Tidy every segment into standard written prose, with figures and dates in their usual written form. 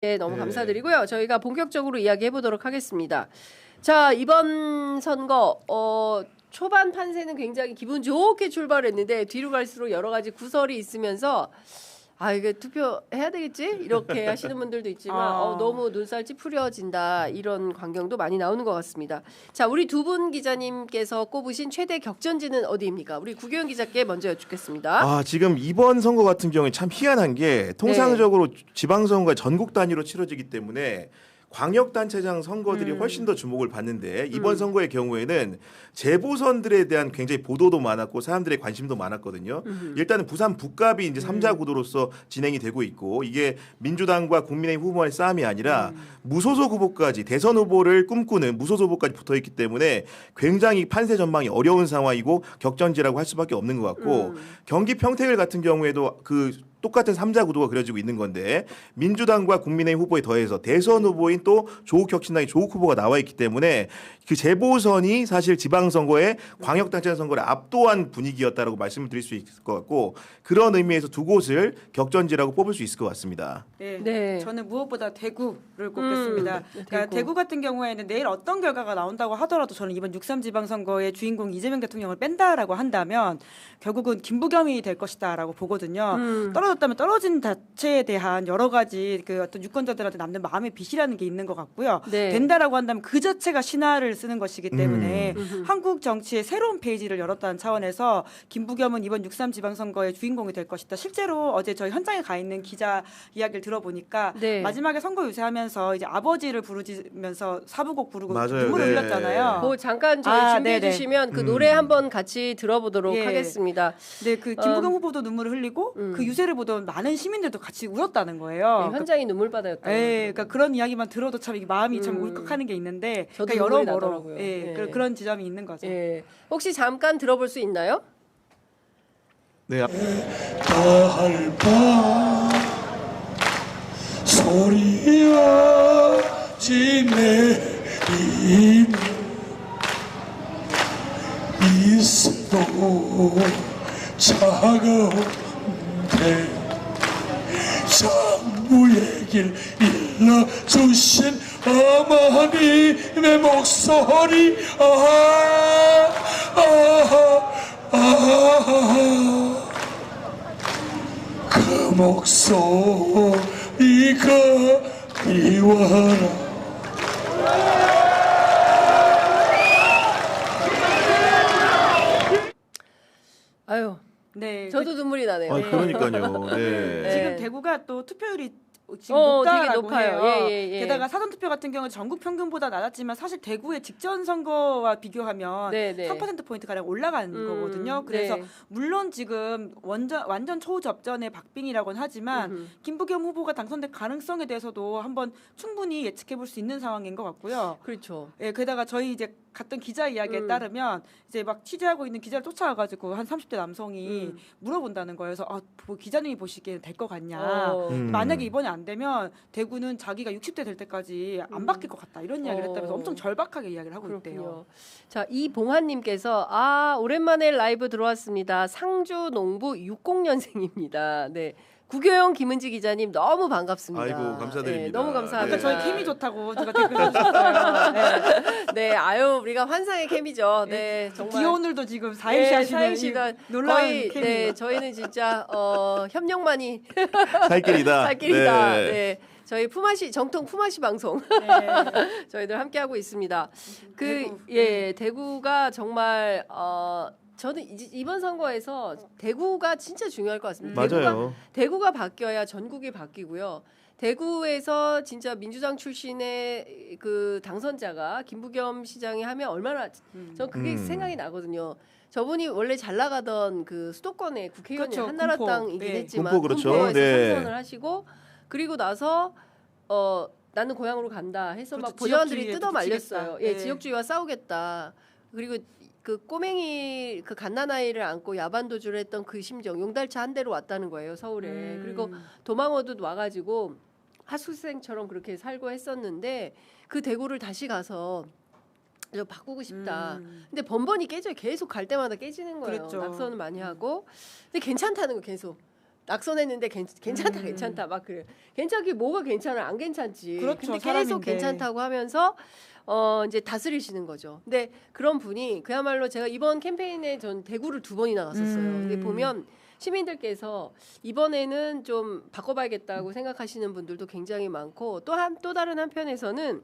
네, 너무 네. 감사드리고요. 저희가 본격적으로 이야기해 보도록 하겠습니다. 자, 이번 선거 초반 판세는 굉장히 기분 좋게 출발했는데 뒤로 갈수록 여러 가지 구설이 있으면서 이게 투표해야 되겠지? 이렇게 하시는 분들도 있지만 너무 눈살 찌푸려진다 이런 광경도 많이 나오는 것 같습니다. 자, 우리 두 분 기자님께서 꼽으신 최대 격전지는 어디입니까? 우리 구교영 기자께 먼저 여쭙겠습니다. 지금 이번 선거 같은 경우에 참 희한한 게 통상적으로 지방선거가 전국 단위로 치러지기 때문에 광역단체장 선거들이 훨씬 더 주목을 받는데 이번 선거의 경우에는 재보선들에 대한 굉장히 보도도 많았고 사람들의 관심도 많았거든요. 일단은 부산 북갑이 이제 3자 구도로서 진행이 되고 있고 이게 민주당과 국민의힘 후보의 싸움이 아니라 무소속 후보까지 대선 후보를 꿈꾸는 무소속 후보까지 붙어 있기 때문에 굉장히 판세 전망이 어려운 상황이고 격전지라고 할 수밖에 없는 것 같고 경기 평택을 같은 경우에도 똑같은 3자 구도가 그려지고 있는 건데 민주당과 국민의힘 후보에 더해서 대선 후보인 또 조국 혁신당의 조국 후보가 나와 있기 때문에 그 재보선이 사실 지방선거에 광역단체장 선거를 압도한 분위기였다라고 말씀을 드릴 수 있을 것 같고 그런 의미에서 두 곳을 격전지라고 뽑을 수 있을 것 같습니다. 네. 저는 무엇보다 대구를 꼽겠습니다. 그러니까 대구 같은 경우에는 내일 어떤 결과가 나온다고 하더라도 저는 이번 6.3 지방선거의 주인공 이재명 대통령을 뺀다라고 한다면 결국은 김부겸이 될 것이다라고 보거든요. 떨어졌다면 떨어진 자체에 대한 여러 가지 그 어떤 유권자들한테 남는 마음의 빚이라는 게 있는 것 같고요. 네. 된다라고 한다면 그 자체가 신화를 쓰는 것이기 때문에 한국 정치의 새로운 페이지를 열었다는 차원에서 김부겸은 이번 6.3 지방선거의 주인공이 될 것이다. 실제로 어제 저희 현장에 가 있는 기자 이야기를 들어보니까 네. 마지막에 선거 유세하면서 이제 아버지를 부르면서 사부곡 부르고 맞아요. 눈물을 네. 흘렸잖아요. 잠깐 저희 준비해 네네. 주시면 그 노래 한번 같이 들어보도록 예. 하겠습니다. 네, 그 김부겸 후보도 눈물을 흘리고 그 유세를 보던 많은 시민들도 같이 울었다는 거예요. 네, 현장이 눈물바다였다. 그러니까 그런 이야기만 들어도 참 이게 마음이 참 울컥하는 게 있는데 저도 그러니까 눈물이 여러모로 나더라고요. 예. 그런 지점이 있는 거죠. 예. 혹시 잠깐 들어볼 수 있나요? 네. 다할 바 소리하지 내리며 있어도 차가운데 장부의 길 일러주신 어머님의 목소리 그 목소리가 미워라. 아유, 네, 저도 눈물이 나네요. 그러니까요. 네. 지금 대구가 또 투표율이 지금 되게 높다라고 높아요. 해요. 예. 게다가 사전투표 같은 경우는 전국 평균보다 낮았지만 사실 대구의 직전 선거와 비교하면 네. 3%포인트 가량 올라간 거거든요. 그래서 네. 물론 지금 완전 초접전의 박빙이라고는 하지만 김부겸 후보가 당선될 가능성에 대해서도 한번 충분히 예측해 볼 수 있는 상황인 것 같고요. 그렇죠. 예, 게다가 저희 이제 갔던 기자 이야기에 따르면 이제 막 취재하고 있는 기자를 쫓아와가지고 한 30대 남성이 물어본다는 거예요. 그래서 기자님이 보시기에는 될 것 같냐. 만약에 이번에 안 되면 대구는 자기가 60대 될 때까지 안 바뀔 것 같다. 이런 이야기를 했다면서 엄청 절박하게 이야기를 하고 있대요. 자, 이봉환님께서 오랜만에 라이브 들어왔습니다. 상주 농부 60년생입니다. 네. 구교영 김은지 기자님 너무 반갑습니다. 아이고 감사드립니다. 네, 너무 감사합니다. 아까 저희 케미 좋다고 제가 댓글 써주셨어요. 네, 우리가 환상의 케미죠. 네, 정말. 기온을도 지금 4일씩 하시는 이 놀라운 거의, 케미. 네, 저희는 진짜 협력만이 살길이다. 살길이다. 네. 저희 정통 품앗이 방송 저희들 함께 하고 있습니다. 대구가 정말 저는 이번 선거에서 대구가 진짜 중요할 것 같습니다. 맞아요. 대구가 바뀌어야 전국이 바뀌고요. 대구에서 진짜 민주당 출신의 그 당선자가 김부겸 시장이 하면 얼마나 전 그게 생각이 나거든요. 저분이 원래 잘 나가던 그 수도권의 국회의원이 그렇죠, 한나라당이긴 군포. 했지만 군포 그렇죠. 군포에서 네. 당선을 하시고 그리고 나서 나는 고향으로 간다 해서 막 그렇죠. 보좌관들이 지역주의에 뜯어 말렸어요. 붙이겠다. 예, 네. 지역주의와 싸우겠다. 그리고 그 꼬맹이 그 갓난아이를 안고 야반도주를 했던 그 심정 용달차 한 대로 왔다는 거예요 서울에. 그리고 도망어도 와가지고 하수생처럼 그렇게 살고 했었는데 그 대구를 다시 가서 좀 바꾸고 싶다. 근데 번번이 깨져요. 계속 갈 때마다 깨지는 거예요. 그랬죠. 낙선을 많이 하고. 근데 괜찮다는 거 계속. 낙선했는데 괜찮다 괜찮다 막 그래. 괜찮기 뭐가 괜찮아 안 괜찮지. 그렇죠, 근데 계속 사람인데. 괜찮다고 하면서 이제 다스리시는 거죠. 근데 그런 분이 그야말로 제가 이번 캠페인에 전 대구를 2번이나 갔었어요. 근데 보면 시민들께서 이번에는 좀 바꿔봐야겠다고 생각하시는 분들도 굉장히 많고 또 다른 한편에서는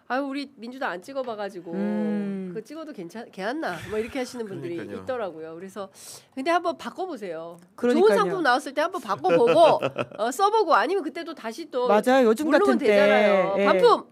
아유 우리 민주당 안 찍어봐가지고 그거 찍어도 괜찮나 뭐 이렇게 하시는 분들이 그러니까요. 있더라고요. 그래서 근데 한번 바꿔보세요. 그러니까요. 좋은 상품 나왔을 때 한번 바꿔보고 써보고 아니면 그때 또 다시 또 맞아요. 요즘 모르면 같은 때 되잖아요. 예. 반품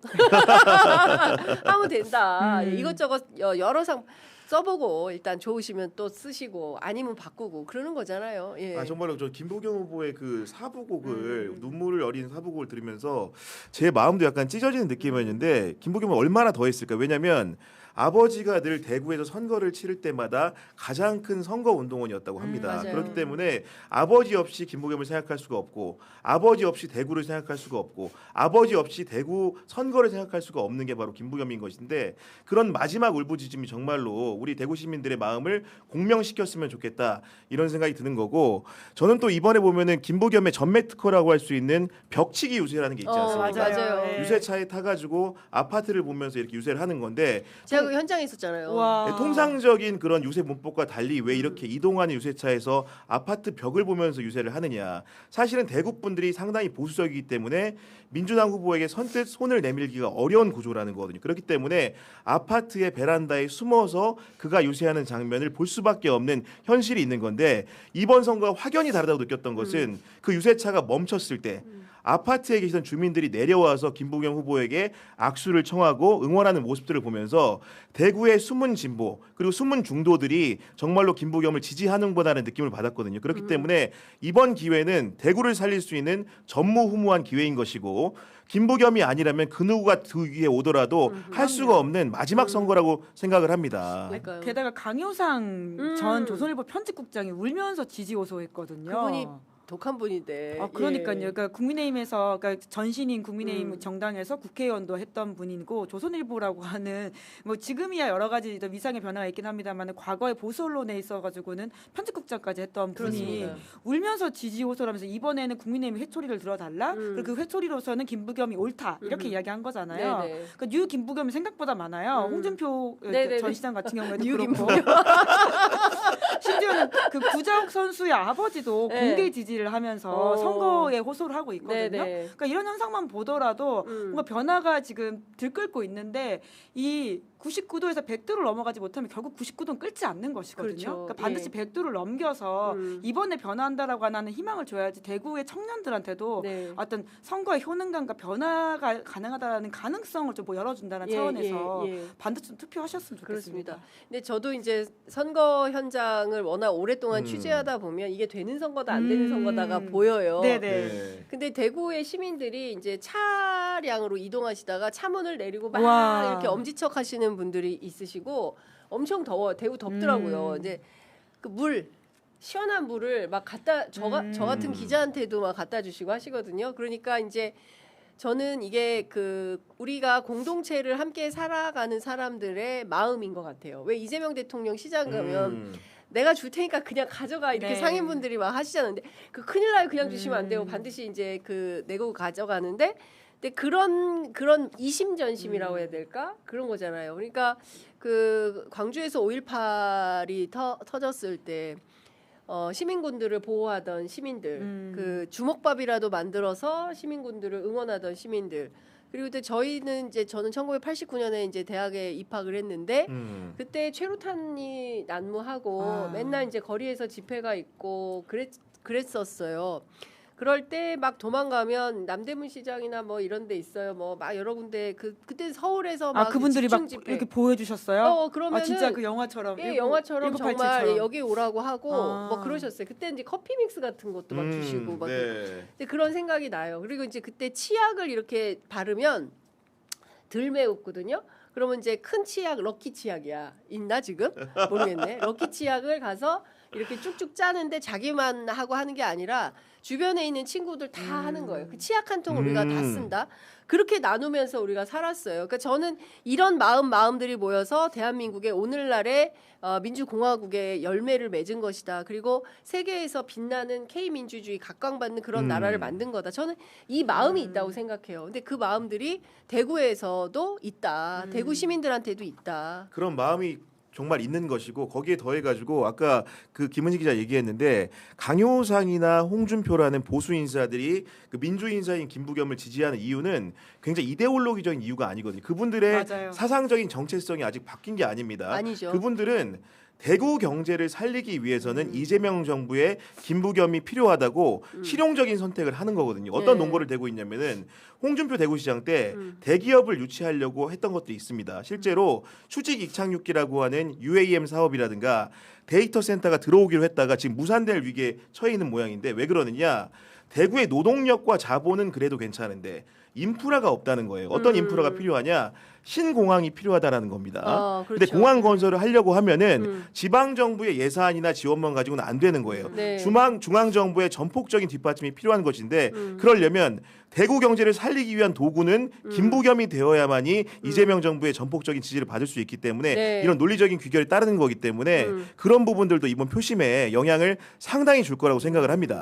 하면 된다. 이것저것 여러 상 써보고 일단 좋으시면 또 쓰시고 아니면 바꾸고 그러는 거잖아요. 예. 아 정말로 저 김부겸 후보의 그 사부곡을 눈물을 어린 사부곡을 들으면서 제 마음도 약간 찢어지는 느낌이었는데 김부겸은 얼마나 더 했을까? 왜냐하면 아버지가 늘 대구에서 선거를 치를 때마다 가장 큰 선거 운동원이었다고 합니다. 맞아요. 그렇기 때문에 아버지 없이 김부겸을 생각할 수가 없고 아버지 없이 대구를 생각할 수가 없고 아버지 없이 대구 선거를 생각할 수가 없는 게 바로 김부겸인 것인데 그런 마지막 울부짖음이 정말로 우리 대구 시민들의 마음을 공명시켰으면 좋겠다 이런 생각이 드는 거고 저는 또 이번에 보면은 김부겸의 전매 특허라고 할 수 있는 벽치기 유세라는 게 있지 않습니까? 맞아요. 예. 유세차에 타가지고 아파트를 보면서 이렇게 유세를 하는 건데 제가 그 현장에 있었잖아요. 와. 네, 통상적인 그런 유세 문법과 달리 왜 이렇게 이동하는 유세차에서 아파트 벽을 보면서 유세를 하느냐. 사실은 대구 분들이 상당히 보수적이기 때문에 민주당 후보에게 선뜻 손을 내밀기가 어려운 구조라는 거거든요. 그렇기 때문에 아파트의 베란다에 숨어서 그가 유세하는 장면을 볼 수밖에 없는 현실이 있는 건데 이번 선거와 확연히 다르다고 느꼈던 것은 그 유세차가 멈췄을 때 아파트에 계시던 주민들이 내려와서 김부겸 후보에게 악수를 청하고 응원하는 모습들을 보면서 대구의 숨은 진보 그리고 숨은 중도들이 정말로 김부겸을 지지하는구나라는 느낌을 받았거든요. 그렇기 때문에 이번 기회는 대구를 살릴 수 있는 전무후무한 기회인 것이고 김부겸이 아니라면 그 누구가 그 위에 오더라도 할 수가 없는 마지막 선거라고 생각을 합니다. 그러니까요. 게다가 강효상 전 조선일보 편집국장이 울면서 지지 호소했거든요. 그분이 독한 분인데. 아, 그러니까요. 예. 그러니까 국민의힘에서 그러니까 전신인 국민의힘 정당에서 국회의원도 했던 분이고 조선일보라고 하는 뭐 지금이야 여러 가지 위상의 변화가 있긴 합니다만 과거에 보수 언론에 있어가지고는 편집국장까지 했던 분이 그렇습니다. 울면서 지지 호소를 하면서 이번에는 국민의힘 회초리를 들어달라. 그리고 그 회초리로서는 김부겸이 옳다 이렇게 이야기한 거잖아요. 네네. 그러니까 뉴 김부겸이 생각보다 많아요. 홍준표 네네네. 전 시장 같은 경우에도 뉴 그렇고. 심지어는 그 구자욱 선수의 아버지도 네. 공개 지지를 하면서 선거에 호소를 하고 있거든요. 네네. 그러니까 이런 현상만 보더라도 뭔가 변화가 지금 들끓고 있는데 이 99도에서 100도를 넘어가지 못하면 결국 99도는 끓지 않는 것이거든요. 그렇죠. 그러니까 반드시 예. 100도를 넘겨서 이번에 변화한다라고 하는 희망을 줘야지 대구의 청년들한테도 네. 어떤 선거의 효능감과 변화가 가능하다는 가능성을 좀 뭐 열어준다는 예, 차원에서 예, 예. 반드시 좀 투표하셨으면 좋겠습니다. 그렇습니다. 근데 저도 이제 선거 현장을 워낙 오랫동안 취재하다 보면 이게 되는 선거다 안 되는 선거다가 보여요. 네네. 네. 근데 대구의 시민들이 이제 차량으로 이동하시다가 차문을 내리고 막 와. 이렇게 엄지척 하시는 분들이 있으시고 엄청 더워. 대구 덥더라고요. 이제 그 시원한 물을 막 저 같은 기자한테도 막 갖다 주시고 하시거든요. 그러니까 이제 저는 이게 우리가 공동체를 함께 살아가는 사람들의 마음인 것 같아요. 왜 이재명 대통령 시장 가면 내가 줄 테니까 그냥 가져가 이렇게 네. 상인분들이 막 하시잖아요. 근데 큰일 나요. 그냥 주시면 안 되고 반드시 이제 내고 가져가는데 근데 그런 이심전심이라고 해야 될까? 그런 거잖아요. 그러니까 광주에서 5.18이 터졌을 때 시민군들을 보호하던 시민들, 주먹밥이라도 만들어서 시민군들을 응원하던 시민들. 그리고 그때 저는 1989년에 이제 대학에 입학을 했는데 그때 최루탄이 난무하고 맨날 이제 거리에서 집회가 있고 그랬었어요. 그럴 때 막 도망가면 남대문 시장이나 뭐 이런 데 있어요. 뭐 막 여러 군데 그때 서울에서 막 그분들이 막 집회. 이렇게 보여주셨어요? 그러면은 진짜 그 영화처럼. 예, 영화처럼 1987 정말 처럼. 여기 오라고 하고 뭐 그러셨어요. 그때 이제 커피 믹스 같은 것도 막 주시고 막 네. 근데 그런 생각이 나요. 그리고 이제 그때 치약을 이렇게 바르면 덜 매웠거든요. 그러면 이제 큰 치약 럭키 치약이야. 있나 지금? 모르겠네. 럭키 치약을 가서 이렇게 쭉쭉 짜는데 자기만 하고 하는 게 아니라 주변에 있는 친구들 다 하는 거예요. 그 치약 한 통 우리가 다 쓴다. 그렇게 나누면서 우리가 살았어요. 그러니까 저는 이런 마음들이 모여서 대한민국의 오늘날의 민주공화국의 열매를 맺은 것이다. 그리고 세계에서 빛나는 K민주주의 각광받는 그런 나라를 만든 거다. 저는 이 마음이 있다고 생각해요. 근데 그 마음들이 대구에서도 있다. 대구 시민들한테도 있다. 그런 마음이 정말 있는 것이고 거기에 더해가지고 아까 그 김은지 기자 얘기했는데 강효상이나 홍준표라는 보수 인사들이 그 민주 인사인 김부겸을 지지하는 이유는 굉장히 이데올로기적인 이유가 아니거든요. 그분들의 맞아요. 사상적인 정체성이 아직 바뀐 게 아닙니다. 아니죠. 그분들은 대구 경제를 살리기 위해서는 이재명 정부의 김부겸이 필요하다고 실용적인 선택을 하는 거거든요. 어떤 네. 논거를 대고 있냐면은 홍준표 대구시장 때 대기업을 유치하려고 했던 것도 있습니다. 실제로 수직 익착륙기라고 하는 UAM 사업이라든가 데이터 센터가 들어오기로 했다가 지금 무산될 위기에 처해 있는 모양인데 왜 그러느냐? 대구의 노동력과 자본은 그래도 괜찮은데 인프라가 없다는 거예요. 어떤 인프라가 필요하냐? 신공항이 필요하다라는 겁니다. 근데 그렇죠. 공항 건설을 하려고 하면은 지방 정부의 예산이나 지원만 가지고는 안 되는 거예요. 네. 중앙 정부의 전폭적인 뒷받침이 필요한 것인데 그러려면 대구 경제를 살리기 위한 도구는 김부겸이 되어야만이 이재명 정부의 전폭적인 지지를 받을 수 있기 때문에 네. 이런 논리적인 귀결이 따르는 거기 때문에 그런 부분들도 이번 표심에 영향을 상당히 줄 거라고 생각을 합니다.